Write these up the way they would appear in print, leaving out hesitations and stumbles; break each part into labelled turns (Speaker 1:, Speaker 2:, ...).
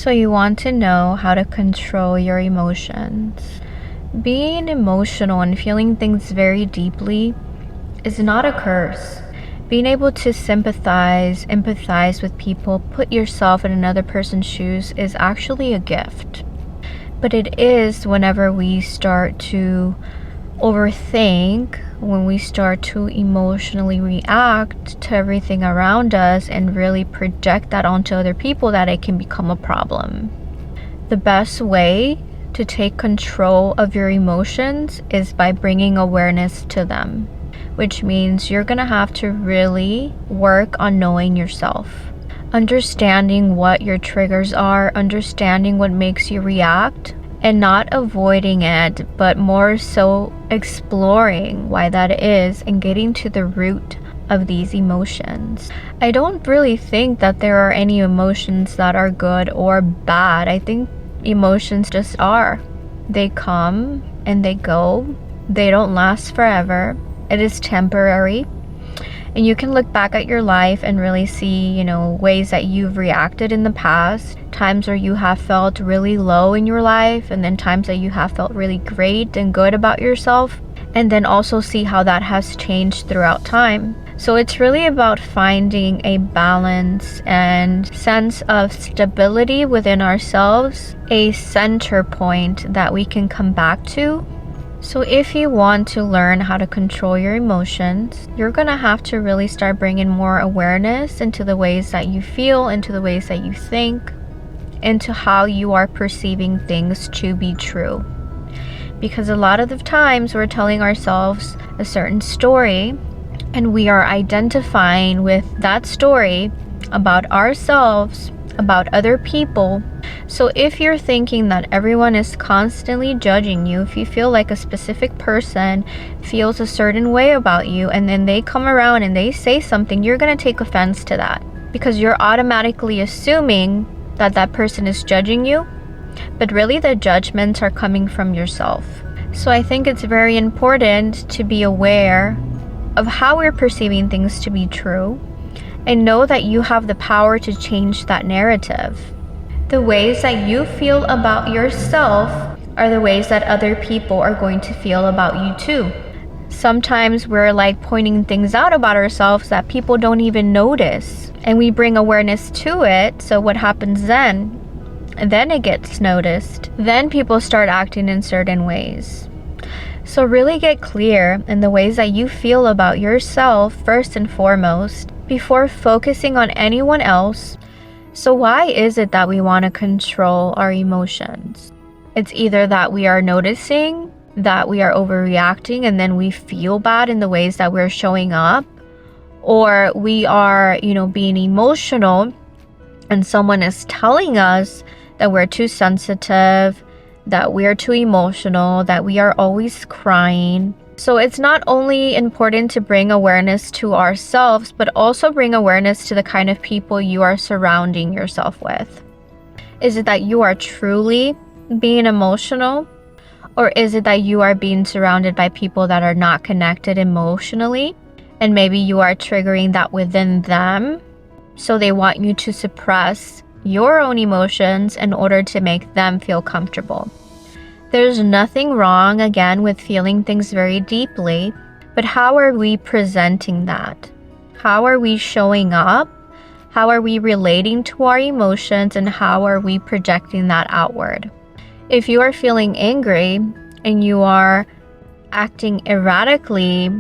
Speaker 1: So you want to know how to control your emotions. Being emotional and feeling things very deeply is not a curse. Being able to sympathize, empathize with people, put yourself in another person's shoes is actually a gift. But it is whenever we start to overthink, when we start to emotionally react to everything around us and really project that onto other people, that it can become a problem. The best way to take control of your emotions is by bringing awareness to them, which means you're gonna have to really work on knowing yourself, understanding what your triggers are, understanding what makes you react, and not avoiding it, but more so exploring why that is and getting to the root of these emotions. I don't really think that there are any emotions that are good or bad. I think emotions just are. They come and they go. They don't last forever. It is temporary. And you can look back at your life and really see, ways that you've reacted in the past, times where you have felt really low in your life, and then times that you have felt really great and good about yourself, and then also see how that has changed throughout time. So it's really about finding a balance and sense of stability within ourselves, a center point that we can come back to. So if you want to learn how to control your emotions, you're going to have to really start bringing more awareness into the ways that you feel, into the ways that you think, into how you are perceiving things to be true. Because a lot of the times we're telling ourselves a certain story and we are identifying with that story about ourselves, about other people. So if you're thinking that everyone is constantly judging you, if you feel like a specific person feels a certain way about you and then they come around and they say something, you're going to take offense to that because you're automatically assuming that that person is judging you, but really the judgments are coming from yourself. So I think it's very important to be aware of how we're perceiving things to be true and know that you have the power to change that narrative. The ways that you feel about yourself are the ways that other people are going to feel about you too. Sometimes we're like pointing things out about ourselves that people don't even notice, and we bring awareness to it. So what happens then? Then it gets noticed. Then people start acting in certain ways. So really get clear in the ways that you feel about yourself first and foremost, before focusing on anyone else. So why is it that we want to control our emotions? It's either that we are noticing that we are overreacting and then we feel bad in the ways that we're showing up, or we are, being emotional and someone is telling us that we're too sensitive, that we're too emotional, that we are always crying. So it's not only important to bring awareness to ourselves, but also bring awareness to the kind of people you are surrounding yourself with. Is it that you are truly being emotional? Or is it that you are being surrounded by people that are not connected emotionally? And maybe you are triggering that within them. So they want you to suppress your own emotions in order to make them feel comfortable. There's nothing wrong, again, with feeling things very deeply, but how are we presenting that? How are we showing up? How are we relating to our emotions, and how are we projecting that outward? If you are feeling angry and you are acting erratically,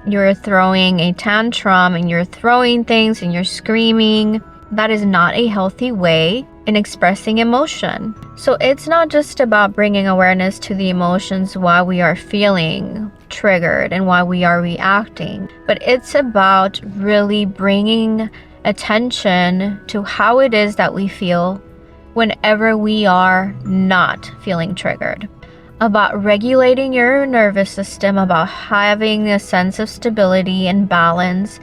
Speaker 1: you're throwing a tantrum and you're throwing things and you're screaming, that is not a healthy way in expressing emotion. So it's not just about bringing awareness to the emotions while we are feeling triggered and while we are reacting, but it's about really bringing attention to how it is that we feel whenever we are not feeling triggered. About regulating your nervous system, about having a sense of stability and balance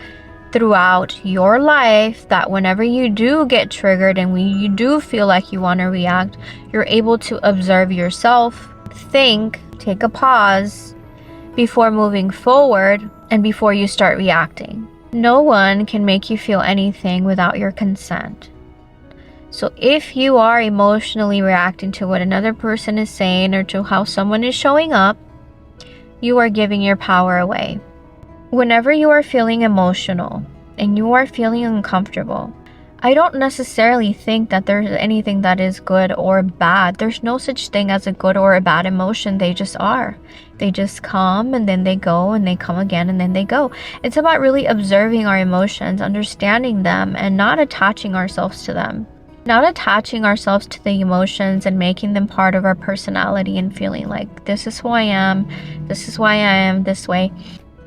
Speaker 1: throughout your life, that whenever you do get triggered and when you do feel like you want to react, you're able to observe yourself, think, take a pause before moving forward and before you start reacting. No one can make you feel anything without your consent. So if you are emotionally reacting to what another person is saying or to how someone is showing up, you are giving your power away. Whenever you are feeling emotional and you are feeling uncomfortable, I don't necessarily think that there's anything that is good or bad. There's no such thing as a good or a bad emotion. They just are. They just come and then they go, and they come again and then they go. It's about really observing our emotions, understanding them, and not attaching ourselves to them. Not attaching ourselves to the emotions and making them part of our personality and feeling like, this is who I am, this is why I am this way.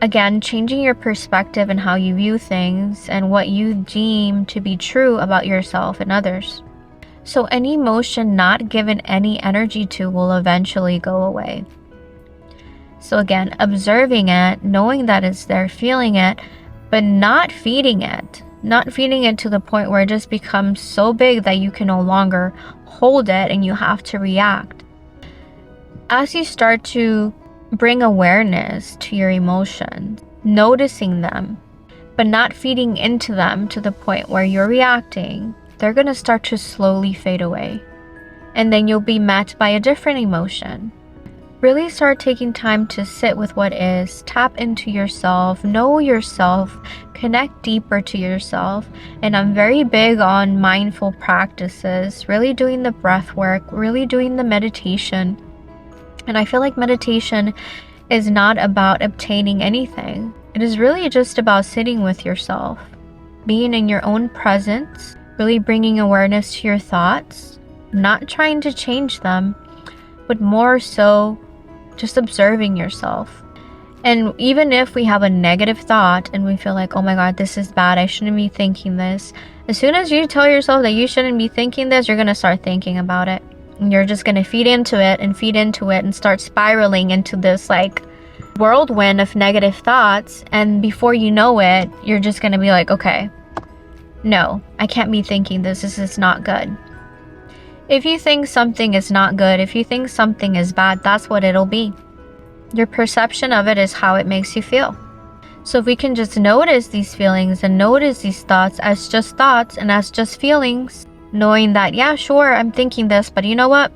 Speaker 1: Again, changing your perspective and how you view things and what you deem to be true about yourself and others. So any emotion not given any energy to will eventually go away. So again, observing it, knowing that it's there, feeling it, but not feeding it. Not feeding it to the point where it just becomes so big that you can no longer hold it and you have to react. As you start to bring awareness to your emotions, noticing them, but not feeding into them to the point where you're reacting, they're going to start to slowly fade away. And then you'll be met by a different emotion. Really start taking time to sit with what is, tap into yourself, know yourself, connect deeper to yourself. And I'm very big on mindful practices, really doing the breath work, really doing the meditation. And I feel like meditation is not about obtaining anything. It is really just about sitting with yourself, being in your own presence, really bringing awareness to your thoughts, not trying to change them, but more so just observing yourself. And even if we have a negative thought and we feel like, oh my God, this is bad, I shouldn't be thinking this. As soon as you tell yourself that you shouldn't be thinking this, you're going to start thinking about it. And you're just going to feed into it and start spiraling into this like whirlwind of negative thoughts. And before you know it, you're just going to be like, okay, no, I can't be thinking this. This is not good. If you think something is not good, if you think something is bad, that's what it'll be. Your perception of it is how it makes you feel. So if we can just notice these feelings and notice these thoughts as just thoughts and as just feelings, knowing that, yeah, sure, I'm thinking this, but you know what?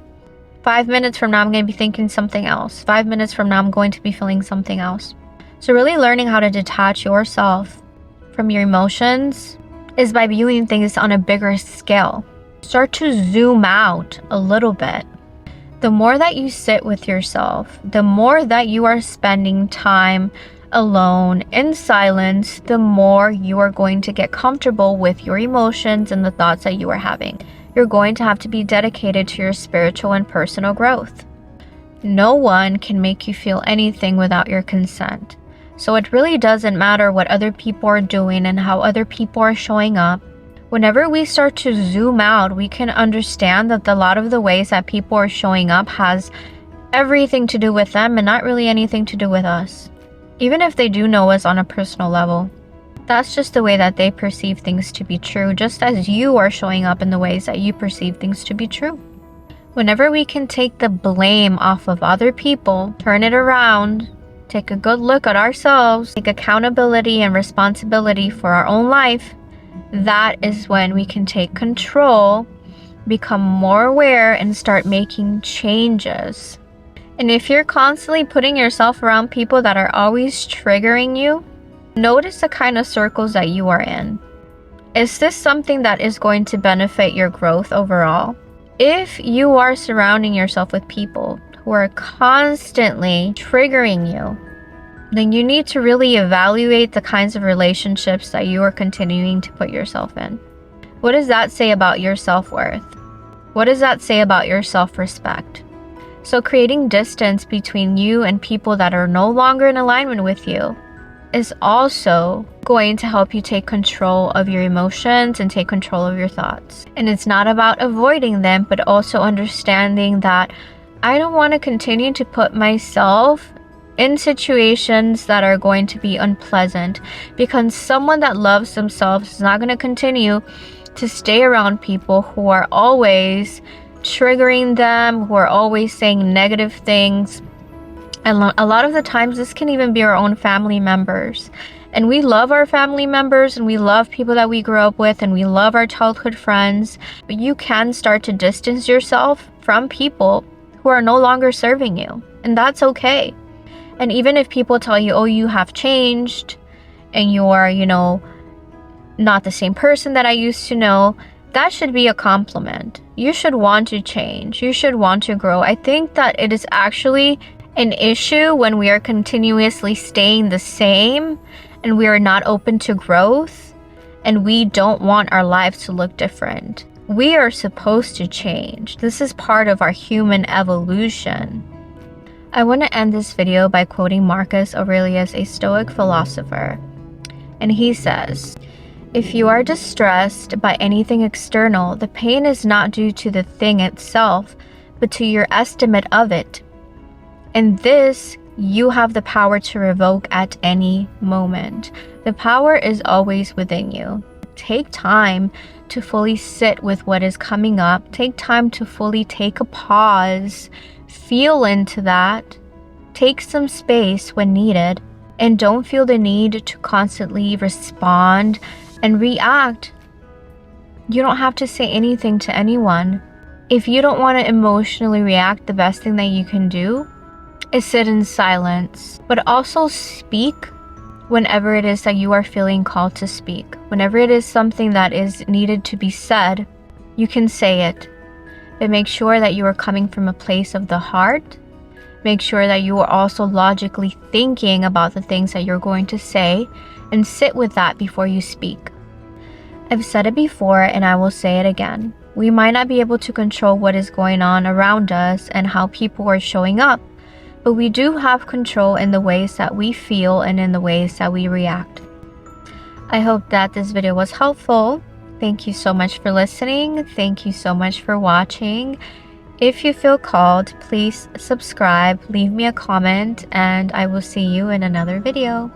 Speaker 1: 5 minutes from now, I'm going to be thinking something else. 5 minutes from now, I'm going to be feeling something else. So really learning how to detach yourself from your emotions is by viewing things on a bigger scale. Start to zoom out a little bit. The more that you sit with yourself, the more that you are spending time alone in silence, the more you are going to get comfortable with your emotions and the thoughts that you are having. You're going to have to be dedicated to your spiritual and personal growth. No one can make you feel anything without your consent. So it really doesn't matter what other people are doing and how other people are showing up. Whenever we start to zoom out, we can understand that a lot of the ways that people are showing up has everything to do with them and not really anything to do with us. Even if they do know us on a personal level, that's just the way that they perceive things to be true, just as you are showing up in the ways that you perceive things to be true. Whenever we can take the blame off of other people, turn it around, take a good look at ourselves, take accountability and responsibility for our own life, that is when we can take control, become more aware, and start making changes. And if you're constantly putting yourself around people that are always triggering you, notice the kind of circles that you are in. Is this something that is going to benefit your growth overall? If you are surrounding yourself with people who are constantly triggering you, then you need to really evaluate the kinds of relationships that you are continuing to put yourself in. What does that say about your self-worth? What does that say about your self-respect? So creating distance between you and people that are no longer in alignment with you is also going to help you take control of your emotions and take control of your thoughts. And it's not about avoiding them, but also understanding that I don't want to continue to put myself in situations that are going to be unpleasant, because someone that loves themselves is not going to continue to stay around people who are always triggering them, who are always saying negative things. And a lot of the times this can even be our own family members. And we love our family members and we love people that we grew up with and we love our childhood friends. But you can start to distance yourself from people who are no longer serving you. And that's okay. And even if people tell you, oh, you have changed and you're, not the same person that I used to know, that should be a compliment. You should want to change. You should want to grow. I think that it is actually an issue when we are continuously staying the same and we are not open to growth and we don't want our lives to look different. We are supposed to change. This is part of our human evolution. I want to end this video by quoting Marcus Aurelius, a Stoic philosopher. And he says, "If you are distressed by anything external, the pain is not due to the thing itself, but to your estimate of it. And this you have the power to revoke at any moment." The power is always within you. Take time to fully sit with what is coming up. Take time to fully take a pause. Feel into that. Take some space when needed. And don't feel the need to constantly respond and react. You don't have to say anything to anyone. If you don't want to emotionally react, the best thing that you can do is sit in silence. But also speak whenever it is that you are feeling called to speak. Whenever it is something that is needed to be said, you can say it. But make sure that you are coming from a place of the heart. Make sure that you are also logically thinking about the things that you're going to say and sit with that before you speak. I've said it before and I will say it again. We might not be able to control what is going on around us and how people are showing up, but we do have control in the ways that we feel and in the ways that we react. I hope that this video was helpful. Thank you so much for listening. Thank you so much for watching. If you feel called, please subscribe, leave me a comment, and I will see you in another video.